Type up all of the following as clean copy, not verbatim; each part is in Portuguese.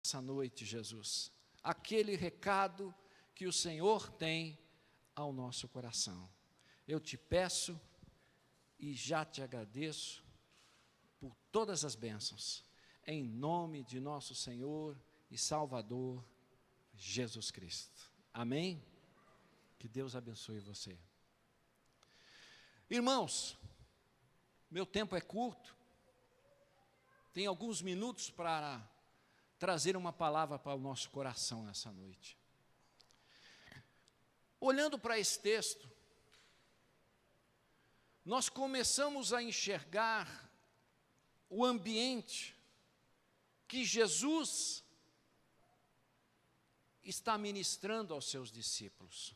essa noite, Jesus, aquele recado que o Senhor tem ao nosso coração. Eu te peço e já te agradeço por todas as bênçãos, em nome de nosso Senhor e Salvador, Jesus Cristo. Amém? Que Deus abençoe você. Irmãos, meu tempo é curto, tem alguns minutos para trazer uma palavra para o nosso coração nessa noite. Olhando para esse texto, nós começamos a enxergar o ambiente que Jesus está ministrando aos seus discípulos.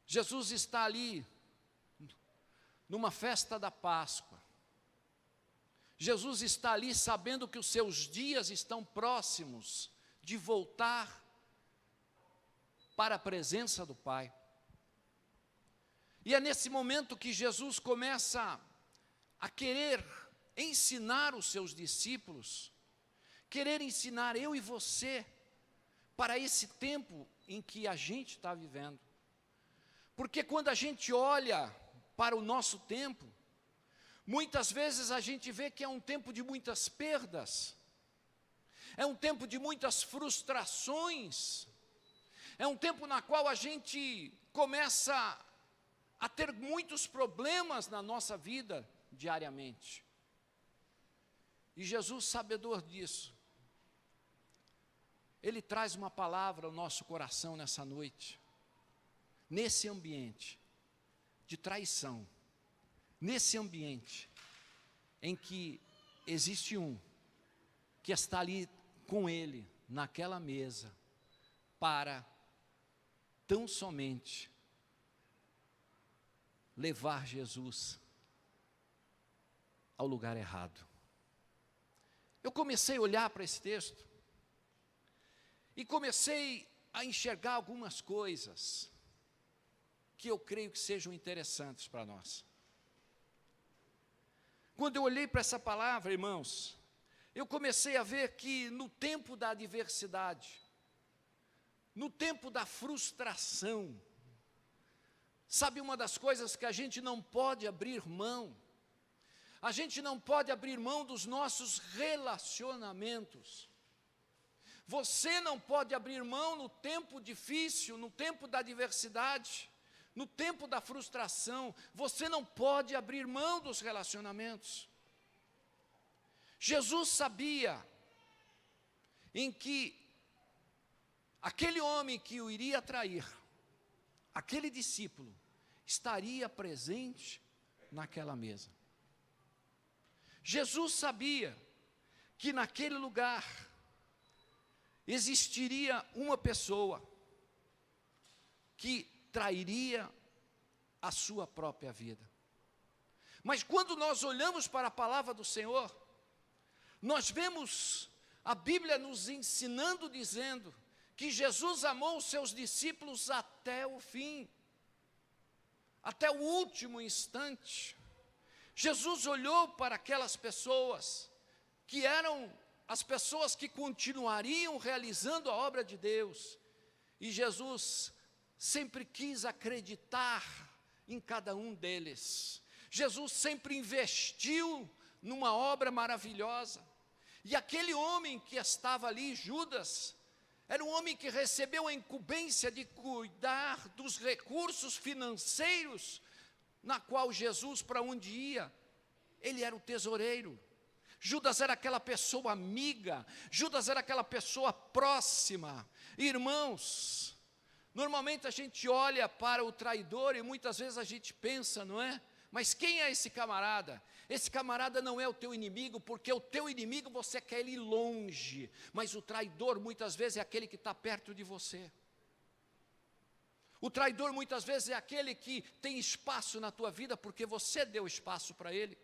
Jesus está ali, numa festa da Páscoa. Jesus está ali sabendo que os seus dias estão próximos de voltar para a presença do Pai. E é nesse momento que Jesus começa a querer ensinar os seus discípulos, querer ensinar eu e você para esse tempo em que a gente está vivendo. Porque quando a gente olha para o nosso tempo, muitas vezes a gente vê que é um tempo de muitas perdas, é um tempo de muitas frustrações, é um tempo na qual a gente começa a ter muitos problemas na nossa vida diariamente. E Jesus, sabedor disso, Ele traz uma palavra ao nosso coração nessa noite, nesse ambiente de traição, nesse ambiente em que existe um que está ali com Ele, naquela mesa, para tão somente levar Jesus ao lugar errado. Eu comecei a olhar para esse texto e comecei a enxergar algumas coisas que eu creio que sejam interessantes para nós. Quando eu olhei para essa palavra, irmãos, eu comecei a ver que no tempo da adversidade, no tempo da frustração, sabe uma das coisas que a gente não pode abrir mão? A gente não pode abrir mão dos nossos relacionamentos. Você não pode abrir mão no tempo difícil, no tempo da adversidade, no tempo da frustração. Você não pode abrir mão dos relacionamentos. Jesus sabia em que aquele homem que o iria trair, aquele discípulo, estaria presente naquela mesa. Jesus sabia que naquele lugar existiria uma pessoa que trairia a sua própria vida. Mas quando nós olhamos para a palavra do Senhor, nós vemos a Bíblia nos ensinando, dizendo que Jesus amou os seus discípulos até o fim, até o último instante. Jesus olhou para aquelas pessoas que eram as pessoas que continuariam realizando a obra de Deus, e Jesus sempre quis acreditar em cada um deles. Jesus sempre investiu numa obra maravilhosa, e aquele homem que estava ali, Judas, era um homem que recebeu a incumbência de cuidar dos recursos financeiros, na qual Jesus, para onde ia, ele era o tesoureiro. Judas era aquela pessoa amiga, Judas era aquela pessoa próxima. Irmãos, normalmente a gente olha para o traidor e muitas vezes a gente pensa, não é? Mas quem é esse camarada? Esse camarada não é o teu inimigo, porque o teu inimigo você quer ele longe, mas o traidor muitas vezes é aquele que está perto de você. O traidor muitas vezes é aquele que tem espaço na tua vida porque você deu espaço para ele.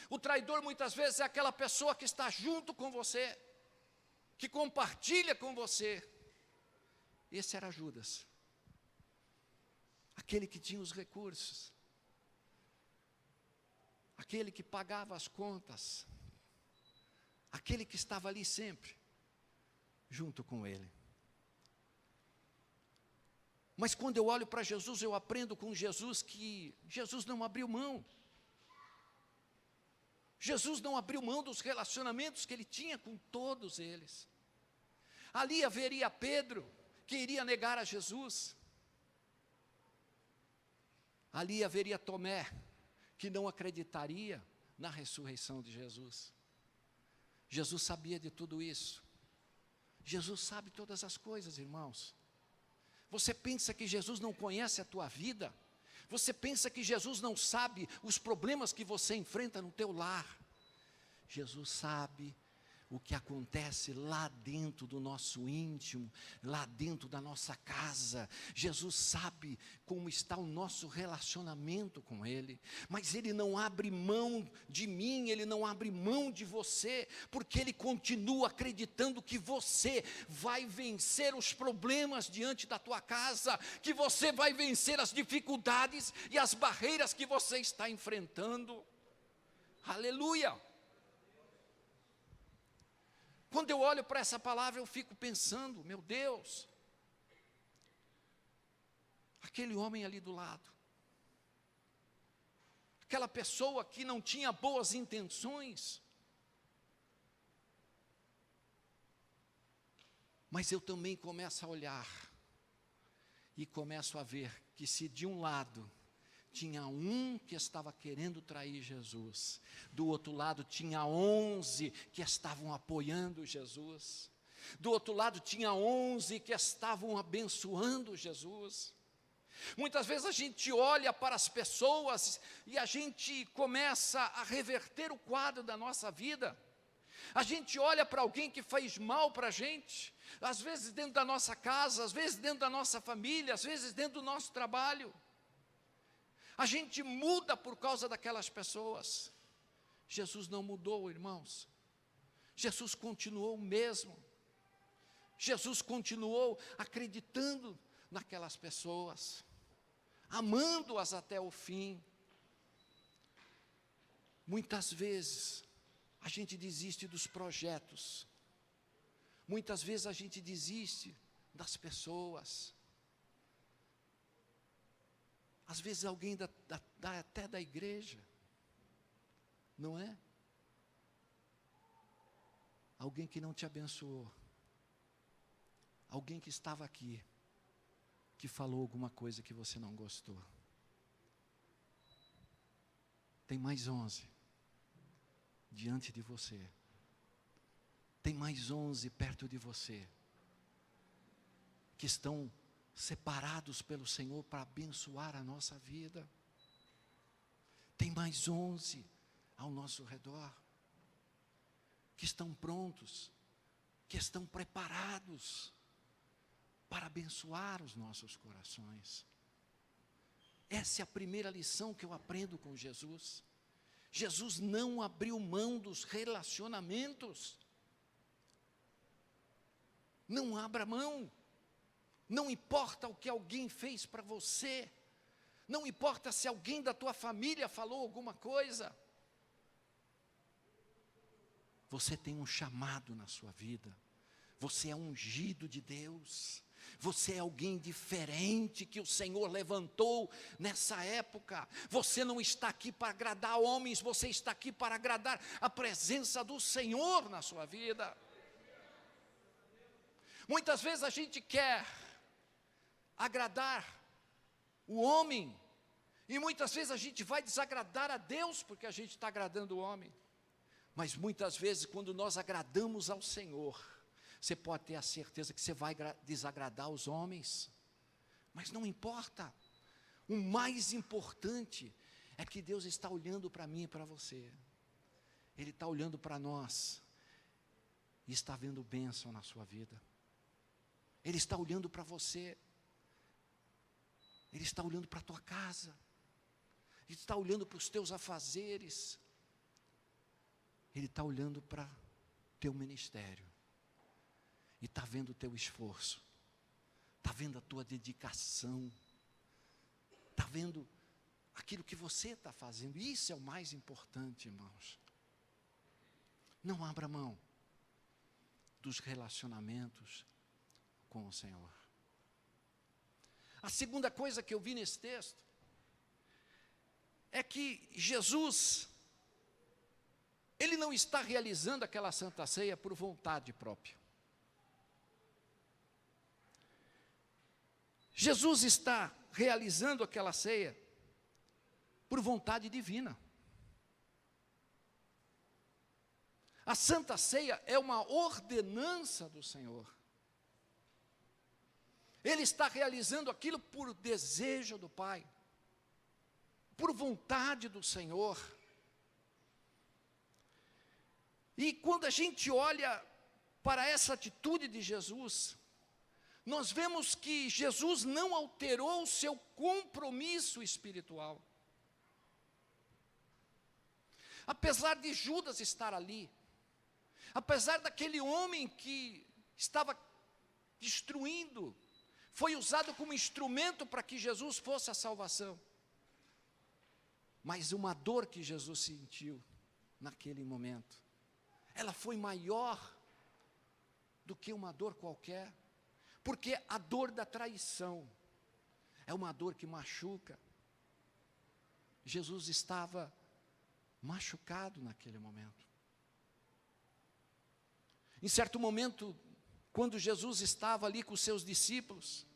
O traidor muitas vezes é aquela pessoa que está junto com você, que compartilha com você. Esse era Judas, aquele que tinha os recursos, aquele que pagava as contas, aquele que estava ali sempre, junto com ele. Mas quando eu olho para Jesus, eu aprendo com Jesus que Jesus não abriu mão. Jesus não abriu mão dos relacionamentos que ele tinha com todos eles. Ali haveria Pedro, que iria negar a Jesus. Ali haveria Tomé, que não acreditaria na ressurreição de Jesus. Jesus sabia de tudo isso. Jesus sabe todas as coisas, irmãos. Você pensa que Jesus não conhece a tua vida? Você pensa que Jesus não sabe os problemas que você enfrenta no teu lar? Jesus sabe o que acontece lá dentro do nosso íntimo, lá dentro da nossa casa. Jesus sabe como está o nosso relacionamento com Ele, mas Ele não abre mão de mim, Ele não abre mão de você, porque Ele continua acreditando que você vai vencer os problemas diante da tua casa, que você vai vencer as dificuldades e as barreiras que você está enfrentando. Aleluia! Quando eu olho para essa palavra, eu fico pensando, meu Deus, aquele homem ali do lado, aquela pessoa que não tinha boas intenções, mas eu também começo a olhar, e começo a ver que se de um lado tinha um que estava querendo trair Jesus, do outro lado tinha 11 que estavam apoiando Jesus, do outro lado tinha 11 que estavam abençoando Jesus. Muitas vezes a gente olha para as pessoas e a gente começa a reverter o quadro da nossa vida. A gente olha para alguém que fez mal para a gente, às vezes dentro da nossa casa, às vezes dentro da nossa família, às vezes dentro do nosso trabalho. A gente muda por causa daquelas pessoas. Jesus não mudou, irmãos. Jesus continuou o mesmo. Jesus continuou acreditando naquelas pessoas, amando-as até o fim. Muitas vezes a gente desiste dos projetos. Muitas vezes a gente desiste das pessoas. Às vezes alguém até da igreja, não é? Alguém que não te abençoou, alguém que estava aqui, que falou alguma coisa que você não gostou. Tem mais 11 diante de você, tem mais 11 perto de você, que estão separados pelo Senhor para abençoar a nossa vida. Tem mais 11 ao nosso redor, que estão prontos, que estão preparados para abençoar os nossos corações. Essa é a primeira lição que eu aprendo com Jesus. Jesus não abriu mão dos relacionamentos. Não abra mão. Não importa o que alguém fez para você, não importa se alguém da tua família falou alguma coisa, você tem um chamado na sua vida, você é ungido de Deus, você é alguém diferente que o Senhor levantou nessa época. Você não está aqui para agradar homens, você está aqui para agradar a presença do Senhor na sua vida. Muitas vezes a gente quer agradar o homem, e muitas vezes a gente vai desagradar a Deus, porque a gente está agradando o homem. Mas muitas vezes quando nós agradamos ao Senhor, você pode ter a certeza que você vai desagradar os homens, mas não importa. O mais importante é que Deus está olhando para mim e para você, Ele está olhando para nós, e está vendo bênção na sua vida, Ele está olhando para você, Ele está olhando para a tua casa, Ele está olhando para os teus afazeres, Ele está olhando para o teu ministério, e está vendo o teu esforço, está vendo a tua dedicação, está vendo aquilo que você está fazendo. Isso é o mais importante, irmãos. Não abra mão dos relacionamentos com o Senhor. A segunda coisa que eu vi nesse texto é que Jesus, Ele não está realizando aquela Santa Ceia por vontade própria. Jesus está realizando aquela ceia por vontade divina. A Santa Ceia é uma ordenança do Senhor. Ele está realizando aquilo por desejo do Pai, por vontade do Senhor. E quando a gente olha para essa atitude de Jesus, nós vemos que Jesus não alterou o seu compromisso espiritual. Apesar de Judas estar ali, apesar daquele homem que estava destruindo, foi usado como instrumento para que Jesus fosse a salvação. Mas uma dor que Jesus sentiu naquele momento, ela foi maior do que uma dor qualquer, porque a dor da traição é uma dor que machuca. Jesus estava machucado naquele momento. Em certo momento, quando Jesus estava ali com os seus discípulos,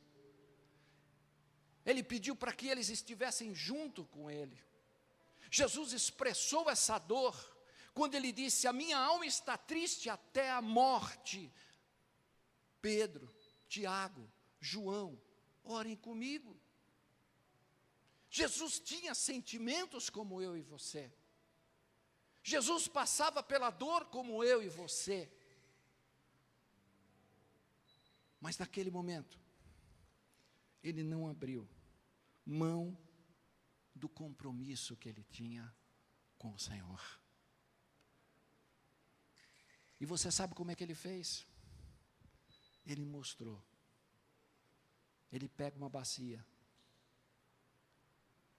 Ele pediu para que eles estivessem junto com Ele. Jesus expressou essa dor, quando Ele disse: a minha alma está triste até a morte. Pedro, Tiago, João, orem comigo. Jesus tinha sentimentos como eu e você. Jesus passava pela dor como eu e você. Mas naquele momento, Ele não abriu mão do compromisso que Ele tinha com o Senhor. E você sabe como é que Ele fez? Ele mostrou. Ele pega uma bacia,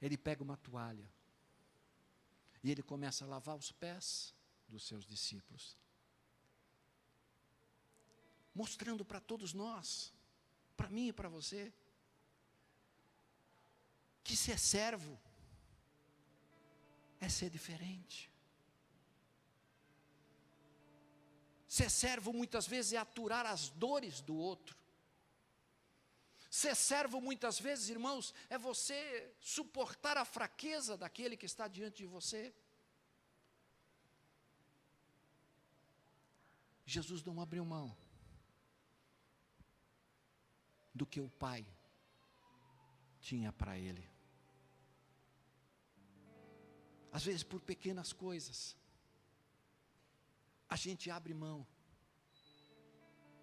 Ele pega uma toalha, e Ele começa a lavar os pés dos seus discípulos, mostrando para todos nós, para mim e para você, que ser servo é ser diferente. Ser servo muitas vezes é aturar as dores do outro. Ser servo muitas vezes, irmãos, é você suportar a fraqueza daquele que está diante de você. Jesus não abriu mão do que o Pai tinha para Ele. Às vezes, por pequenas coisas, a gente abre mão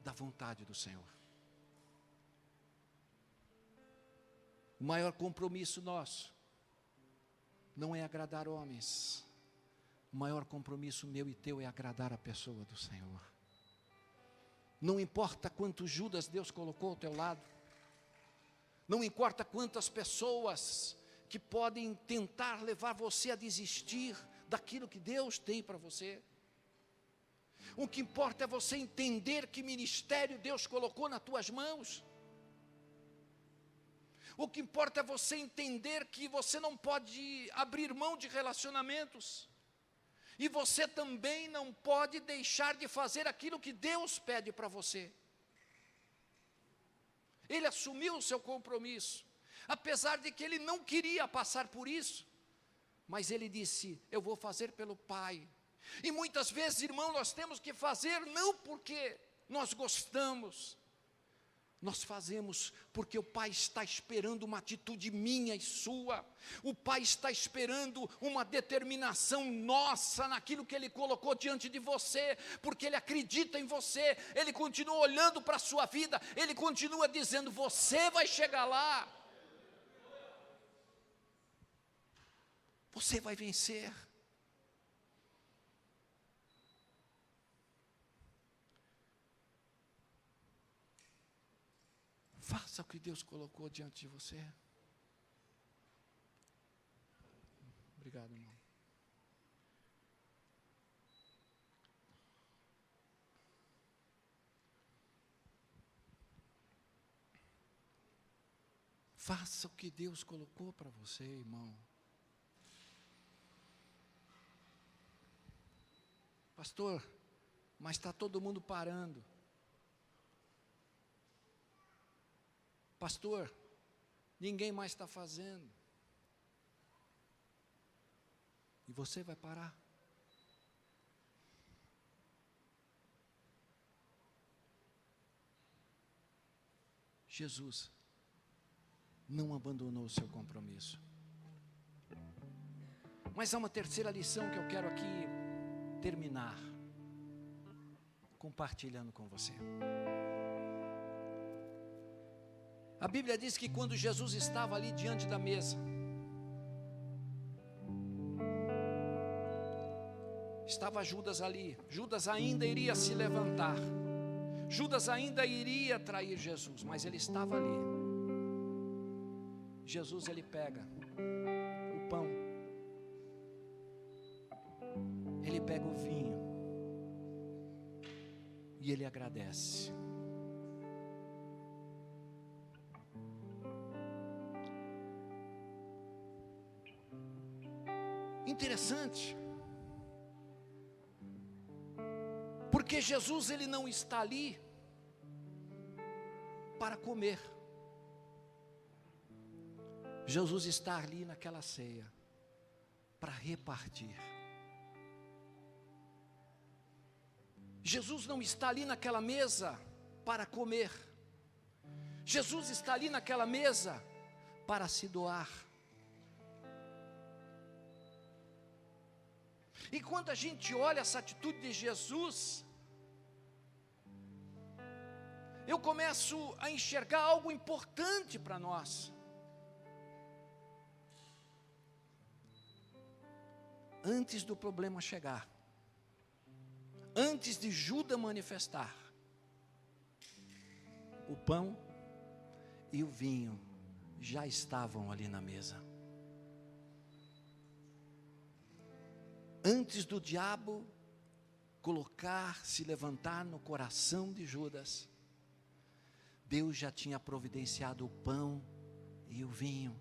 da vontade do Senhor. O maior compromisso nosso não é agradar homens. O maior compromisso meu e teu é agradar a pessoa do Senhor. Não importa quantos Judas Deus colocou ao teu lado. Não importa quantas pessoas que podem tentar levar você a desistir daquilo que Deus tem para você. O que importa é você entender que ministério Deus colocou nas tuas mãos. O que importa é você entender que você não pode abrir mão de relacionamentos. E você também não pode deixar de fazer aquilo que Deus pede para você. Ele assumiu o seu compromisso, apesar de que ele não queria passar por isso. Mas ele disse: eu vou fazer pelo Pai. E muitas vezes, irmão, nós temos que fazer não porque nós gostamos. Nós fazemos porque o Pai está esperando uma atitude minha e sua. O Pai está esperando uma determinação nossa naquilo que Ele colocou diante de você, porque Ele acredita em você. Ele continua olhando para a sua vida, Ele continua dizendo: você vai chegar lá. Você vai vencer. Faça o que Deus colocou diante de você. Obrigado, irmão. Faça o que Deus colocou para você, irmão. Pastor, mas está todo mundo parando. Pastor, ninguém mais está fazendo. E você vai parar? Jesus não abandonou o seu compromisso. Mas há uma terceira lição que eu quero aqui terminar compartilhando com você. A Bíblia diz que quando Jesus estava ali diante da mesa, estava Judas ali. Judas ainda iria se levantar. Judas ainda iria trair Jesus, mas ele estava ali. Jesus, ele pega o pão, ele pega o vinho e ele agradece. Interessante, porque Jesus, ele não está ali para comer. Jesus está ali naquela ceia para repartir. Jesus não está ali naquela mesa para comer. Jesus está ali naquela mesa para se doar. E quando a gente olha essa atitude de Jesus, eu começo a enxergar algo importante para nós. Antes do problema chegar, antes de Judas manifestar, o pão e o vinho já estavam ali na mesa. Antes do diabo se levantar no coração de Judas, Deus já tinha providenciado o pão e o vinho.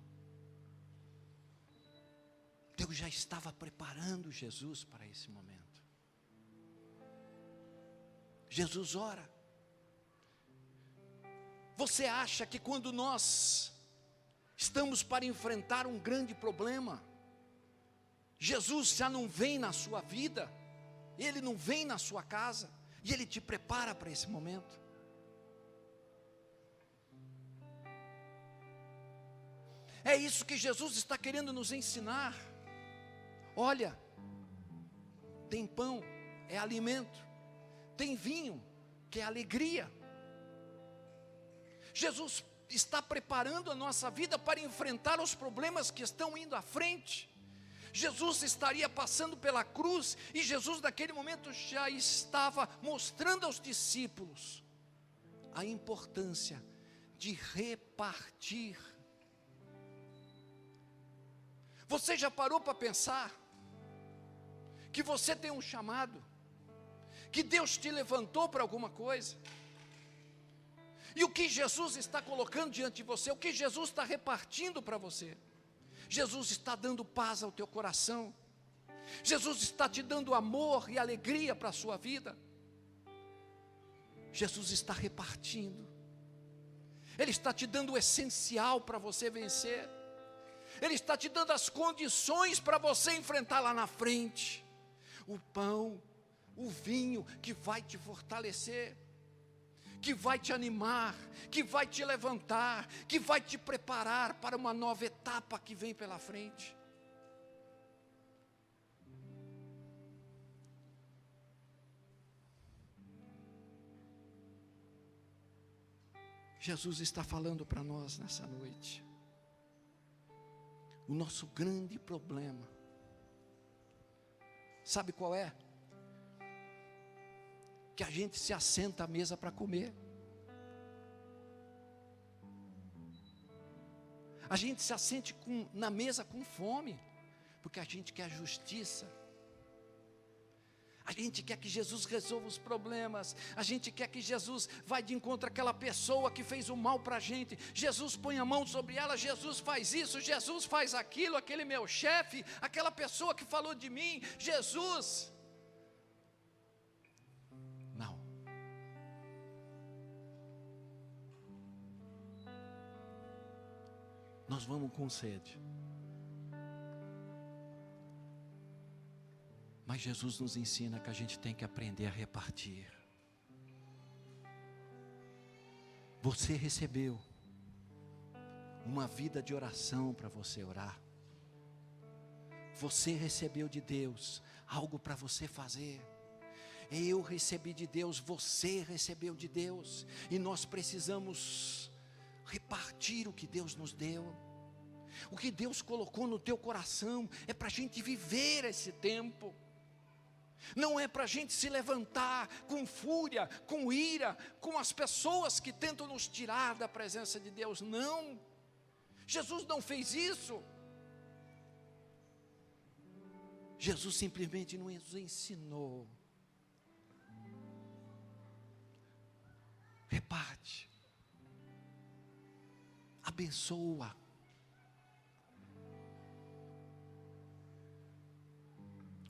Deus já estava preparando Jesus para esse momento. Jesus ora. Você acha que quando nós estamos para enfrentar um grande problema, Jesus já não vem na sua vida, Ele não vem na sua casa, e Ele te prepara para esse momento? É isso que Jesus está querendo nos ensinar. Olha, tem pão, é alimento, tem vinho, que é alegria. Jesus está preparando a nossa vida para enfrentar os problemas que estão indo à frente. Jesus estaria passando pela cruz, e Jesus naquele momento já estava mostrando aos discípulos a importância de repartir. Você já parou para pensar que você tem um chamado, que Deus te levantou para alguma coisa, e o que Jesus está colocando diante de você, o que Jesus está repartindo para você? Jesus está dando paz ao teu coração, Jesus está te dando amor e alegria para a sua vida. Jesus está repartindo, Ele está te dando o essencial para você vencer, Ele está te dando as condições para você enfrentar lá na frente, o pão, o vinho que vai te fortalecer, que vai te animar, que vai te levantar, que vai te preparar para uma nova etapa que vem pela frente. Jesus está falando para nós nessa noite. O nosso grande problema, sabe qual é? Que a gente se assenta à mesa para comer. A gente se assente na mesa com fome, porque a gente quer justiça. A gente quer que Jesus resolva os problemas. A gente quer que Jesus vá de encontro àquela pessoa que fez o mal para a gente. Jesus põe a mão sobre ela. Jesus faz isso, Jesus faz aquilo. Aquele meu chefe, aquela pessoa que falou de mim. Jesus. Não. Nós vamos com sede. Mas Jesus nos ensina que a gente tem que aprender a repartir. Você recebeu uma vida de oração para você orar. Você recebeu de Deus algo para você fazer. Eu recebi de Deus, você recebeu de Deus. E nós precisamos repartir o que Deus nos deu. O que Deus colocou no teu coração é para a gente viver esse tempo. Não é para a gente se levantar com fúria, com ira, com as pessoas que tentam nos tirar da presença de Deus. Não, Jesus não fez isso. Jesus simplesmente nos ensinou. Reparte, abençoa.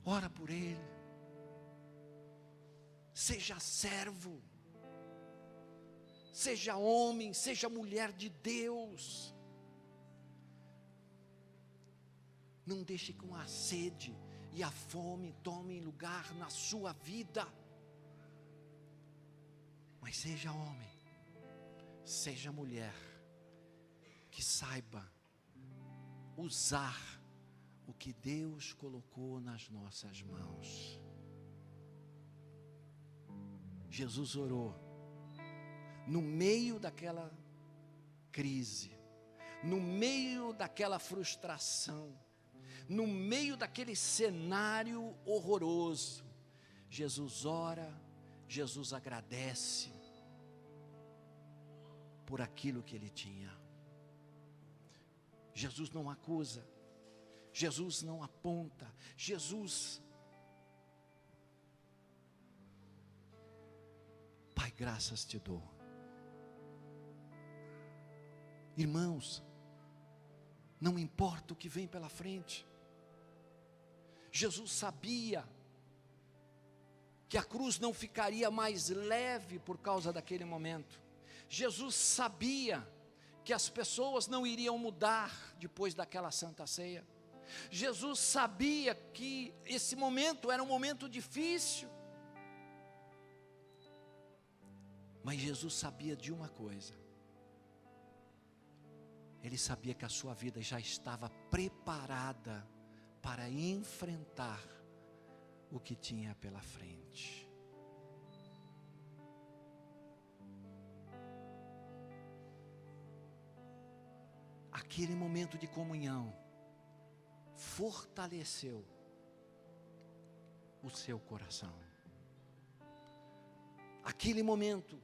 Ora por ele. Seja servo, seja homem, seja mulher de Deus. Não deixe que a sede e a fome tomem lugar na sua vida. Mas seja homem, seja mulher, que saiba usar o que Deus colocou nas nossas mãos. Jesus orou, no meio daquela crise, no meio daquela frustração, no meio daquele cenário horroroso. Jesus ora, Jesus agradece por aquilo que ele tinha. Jesus não acusa, Jesus não aponta, Jesus... Pai, graças te dou. Irmãos, não importa o que vem pela frente. Jesus sabia que a cruz não ficaria mais leve por causa daquele momento. Jesus sabia que as pessoas não iriam mudar depois daquela santa ceia. Jesus sabia que esse momento era um momento difícil. Mas Jesus sabia de uma coisa. Ele sabia que a sua vida já estava preparada para enfrentar o que tinha pela frente. Aquele momento de comunhão fortaleceu o seu coração. Aquele momento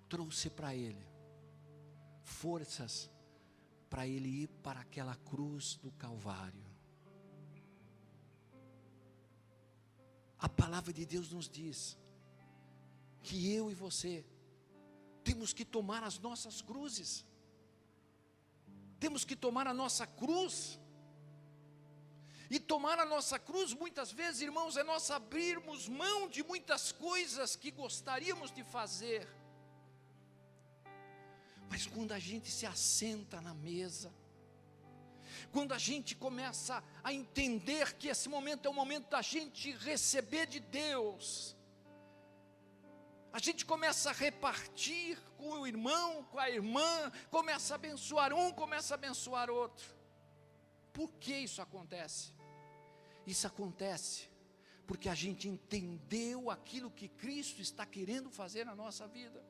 trouxe para ele forças para ele ir para aquela cruz do Calvário. A palavra de Deus nos diz que eu e você temos que tomar as nossas cruzes. Temos que tomar a nossa cruz. E tomar a nossa cruz, muitas vezes, irmãos, é nós abrirmos mão de muitas coisas que gostaríamos de fazer. Mas quando a gente se assenta na mesa, quando a gente começa a entender que esse momento é o momento da gente receber de Deus, a gente começa a repartir com o irmão, com a irmã, começa a abençoar um, começa a abençoar outro. Por que isso acontece? Isso acontece porque a gente entendeu aquilo que Cristo está querendo fazer na nossa vida.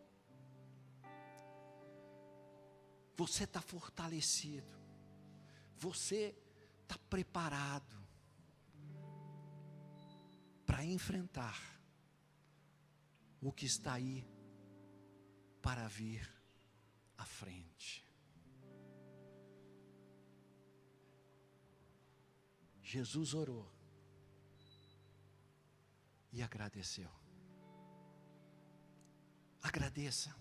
Você está fortalecido, você está preparado para enfrentar o que está aí para vir à frente. Jesus orou, e agradeceu. Agradeça.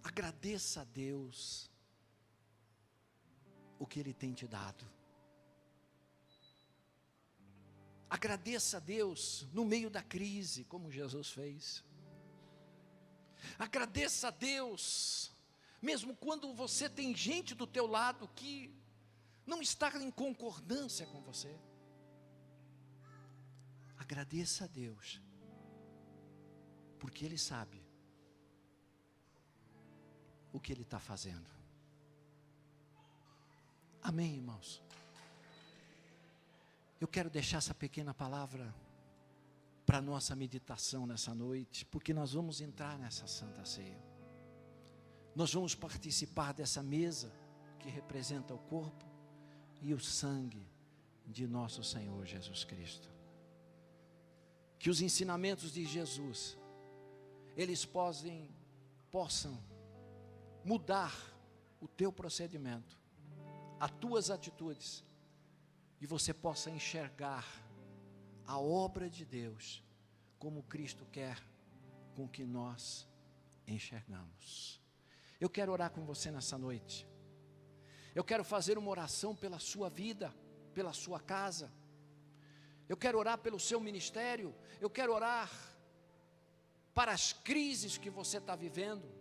Agradeça a Deus o que Ele tem te dado. Agradeça a Deus no meio da crise, como Jesus fez. Agradeça a Deus, mesmo quando você tem gente do teu lado que não está em concordância com você. Agradeça a Deus, porque Ele sabe o que Ele está fazendo. Amém, irmãos? Eu quero deixar essa pequena palavra para a nossa meditação nessa noite, porque nós vamos entrar nessa Santa Ceia. Nós vamos participar dessa mesa que representa o corpo e o sangue de nosso Senhor Jesus Cristo. Que os ensinamentos de Jesus, eles possam mudar o teu procedimento, as tuas atitudes, e você possa enxergar a obra de Deus como Cristo quer com que nós enxergamos. Eu quero orar com você nessa noite. Eu quero fazer uma oração pela sua vida, pela sua casa. Eu quero orar pelo seu ministério. Eu quero orar para as crises que você está vivendo.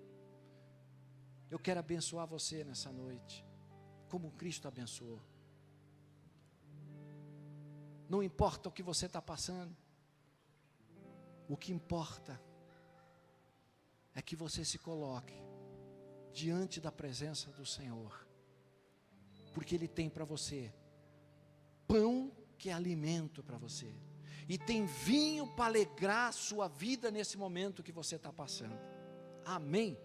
Eu quero abençoar você nessa noite, como Cristo abençoou. Não importa o que você está passando, o que importa é que você se coloque diante da presença do Senhor, porque Ele tem para você pão que é alimento para você, e tem vinho para alegrar a sua vida nesse momento que você está passando. Amém?